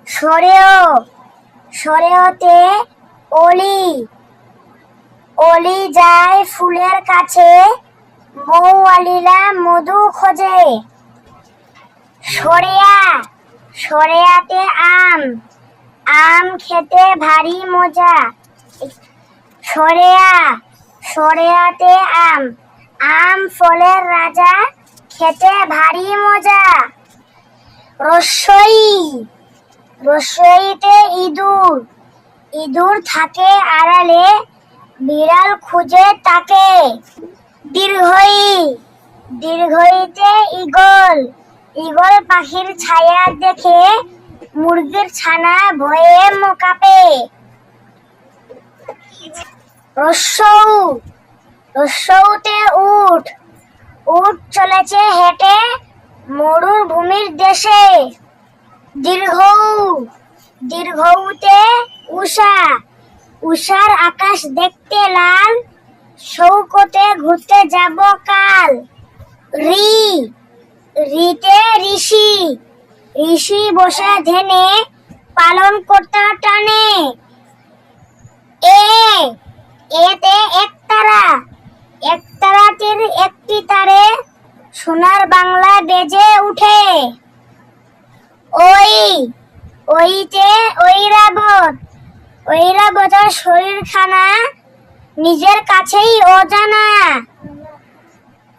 সরেও, সরেওতে অলি, অলি যায় ফুলের কাছে, মৌয়ালিরা মধু খোঁজে। সরেয়া, সরেয়াতে আম, আম খেতে ভারী মজা। সরেয়া, সরেয়াতে আম, আম ফলের রাজা, খেতে ভারী মজা। রস্বই, রস্বইতে ইঁদুর, ইঁদুর থাকে আড়ালে, বিড়াল খুঁজে তাকে। দীর্ঘই, দীর্ঘইতে ঈগল, ঈগল পাখির ছায়া দেখে, মুরগির ছানা ভয়ে কাঁপে। রস্যৌ, রস্যৌতে উট, উট চলেছে হেঁটে মরুভূমির দেশে। দীর্ঘৌ, দীর্ঘৌতে উষা, উষার আকাশ দেখতে লাল, শৌকতে ঘুরতে যাব কাল। রি, রিতে ঋষি, ঋষি বসে ধ্যানে, পালন কর্তা টানে। এ, এতে একতারা, একতারাটির একটি তারে, সোনার বাংলা বেজে উঠে। ওই, ওইতে ঐরাবত, ঐরাবতের শরীরখানা নিজের কাছেই অজানা।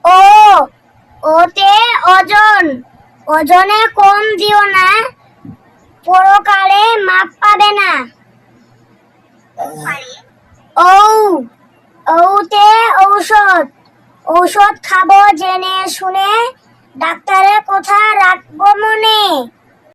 ও, ওতে ওজন, ওজনে কম দিও না, পরকালে মাপ পাবে না। ঔ, ঔতে ঔষধ, ঔষধ খাবো জেনে শুনে, ডাক্তারের কথা রাখবো মনে।